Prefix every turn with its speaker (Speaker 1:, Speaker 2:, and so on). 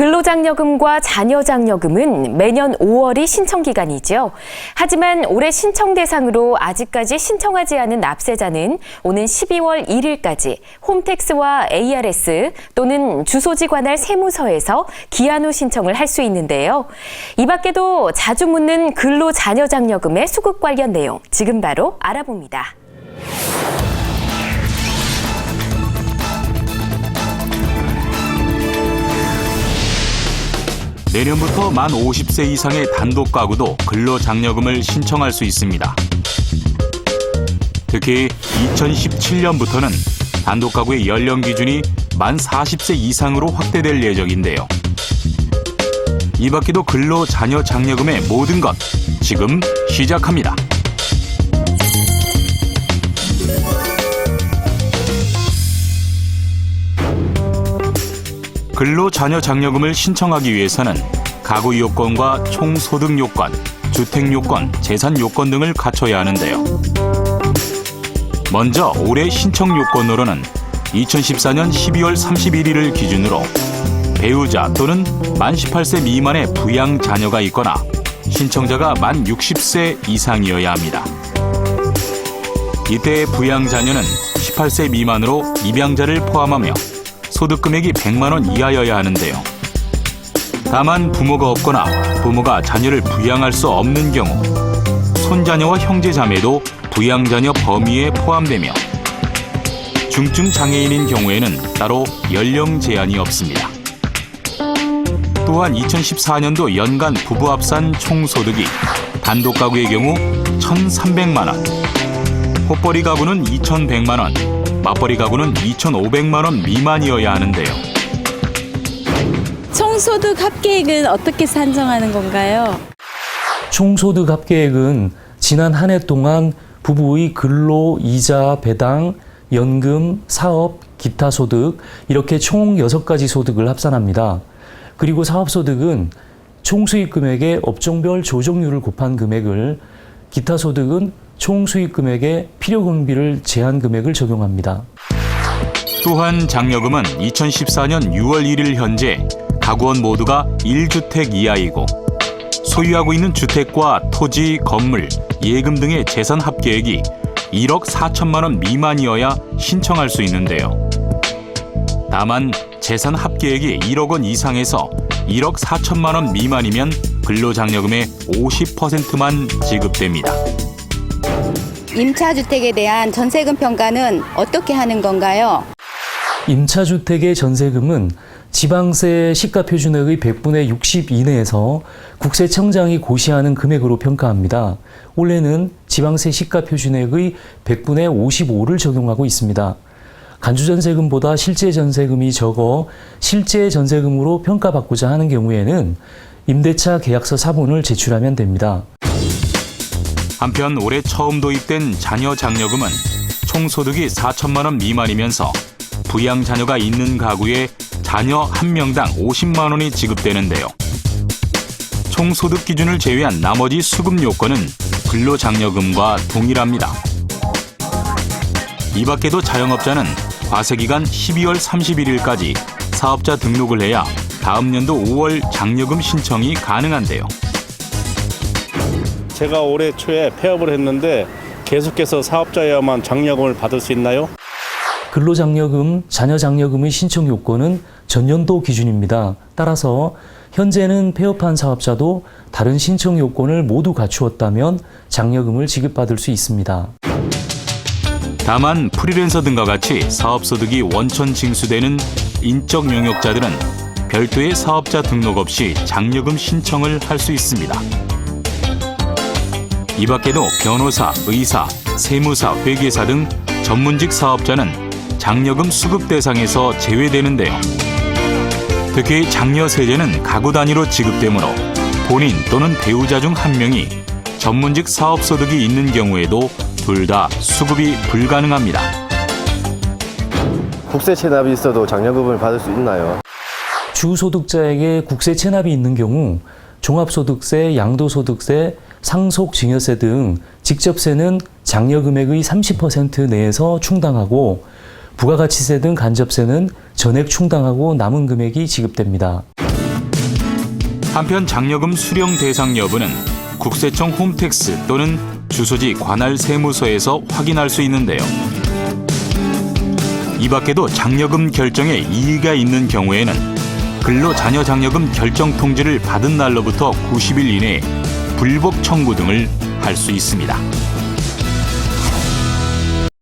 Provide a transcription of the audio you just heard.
Speaker 1: 근로장려금과 자녀장려금은 매년 5월이 신청기간이죠. 하지만 올해 신청 대상으로 아직까지 신청하지 않은 납세자는 오는 12월 1일까지 홈택스와 ARS 또는 주소지 관할 세무서에서 기한 후 신청을 할 수 있는데요. 이 밖에도 자주 묻는 근로자녀장려금의 수급 관련 내용 지금 바로 알아봅니다.
Speaker 2: 내년부터 만 50세 이상의 단독 가구도 근로장려금을 신청할 수 있습니다. 특히 2017년부터는 단독 가구의 연령 기준이 만 40세 이상으로 확대될 예정인데요. 이 밖에도 근로자녀장려금의 모든 것 지금 시작합니다. 근로자녀장려금을 신청하기 위해서는 가구 요건과 총소득 요건, 주택 요건, 재산 요건 등을 갖춰야 하는데요. 먼저 올해 신청 요건으로는 2014년 12월 31일을 기준으로 배우자 또는 만 18세 미만의 부양 자녀가 있거나 신청자가 만 60세 이상이어야 합니다. 이때 부양 자녀는 18세 미만으로 입양자를 포함하며 소득 금액이 100만 원 이하여야 하는데요. 다만 부모가 없거나 부모가 자녀를 부양할 수 없는 경우 손자녀와 형제자매도 부양자녀 범위에 포함되며 중증 장애인인 경우에는 따로 연령 제한이 없습니다. 또한 2014년도 연간 부부 합산 총소득이 단독 가구의 경우 1,300만 원, 호벌이 가구는 2,100만 원, 맞벌이 가구는 2,500만 원 미만이어야 하는데요.
Speaker 3: 총소득 합계액은 어떻게 산정하는 건가요?
Speaker 4: 총소득 합계액은 지난 한 해 동안 부부의 근로, 이자, 배당, 연금, 사업, 기타 소득 이렇게 총 6가지 소득을 합산합니다. 그리고 사업소득은 총수익 금액의 업종별 조정률을 곱한 금액을, 기타 소득은 총수익 금액의 필요금비를 제한 금액을 적용합니다.
Speaker 2: 또한 장려금은 2014년 6월 1일 현재 가구원 모두가 1주택 이하이고 소유하고 있는 주택과 토지, 건물, 예금 등의 재산 합계액이 1억 4천만 원 미만이어야 신청할 수 있는데요. 다만 재산 합계액이 1억 원 이상에서 1억 4천만 원 미만이면 근로장려금의 50%만 지급됩니다.
Speaker 5: 임차주택에 대한 전세금 평가는 어떻게 하는 건가요?
Speaker 4: 임차주택의 전세금은 지방세 시가표준액의 100분의 60 이내에서 국세청장이 고시하는 금액으로 평가합니다. 올해는 지방세 시가표준액의 100분의 55를 적용하고 있습니다. 간주전세금보다 실제 전세금이 적어 실제 전세금으로 평가받고자 하는 경우에는 임대차 계약서 사본을 제출하면 됩니다.
Speaker 2: 한편 올해 처음 도입된 자녀장려금은 총소득이 4천만 원 미만이면서 부양 자녀가 있는 가구에 자녀 1명당 50만 원이 지급되는데요. 총소득 기준을 제외한 나머지 수급 요건은 근로장려금과 동일합니다. 이 밖에도 자영업자는 과세기간 12월 31일까지 사업자 등록을 해야 다음 연도 5월 장려금 신청이 가능한데요.
Speaker 6: 제가 올해 초에 폐업을 했는데 계속해서 사업자여야만 장려금을 받을 수 있나요?
Speaker 4: 근로장려금, 자녀장려금의 신청 요건은 전년도 기준입니다. 따라서 현재는 폐업한 사업자도 다른 신청 요건을 모두 갖추었다면 장려금을 지급받을 수 있습니다.
Speaker 2: 다만 프리랜서 등과 같이 사업소득이 원천 징수되는 인적 용역자들은 별도의 사업자 등록 없이 장려금 신청을 할 수 있습니다. 이 밖에도 변호사, 의사, 세무사, 회계사 등 전문직 사업자는 장려금 수급 대상에서 제외되는데요. 특히 장려세제는 가구 단위로 지급되므로 본인 또는 배우자 중 한 명이 전문직 사업소득이 있는 경우에도 둘 다 수급이 불가능합니다.
Speaker 7: 국세 체납이 있어도 장려금을 받을 수 있나요?
Speaker 4: 주소득자에게 국세 체납이 있는 경우 종합소득세, 양도소득세, 상속증여세 등 직접세는 장려금액의 30% 내에서 충당하고 부가가치세 등 간접세는 전액 충당하고 남은 금액이 지급됩니다.
Speaker 2: 한편 장려금 수령 대상 여부는 국세청 홈택스 또는 주소지 관할 세무서에서 확인할 수 있는데요. 이 밖에도 장려금 결정에 이의가 있는 경우에는 근로자녀 장려금 결정 통지를 받은 날로부터 90일 이내에 불복 청구 등을 할 수 있습니다.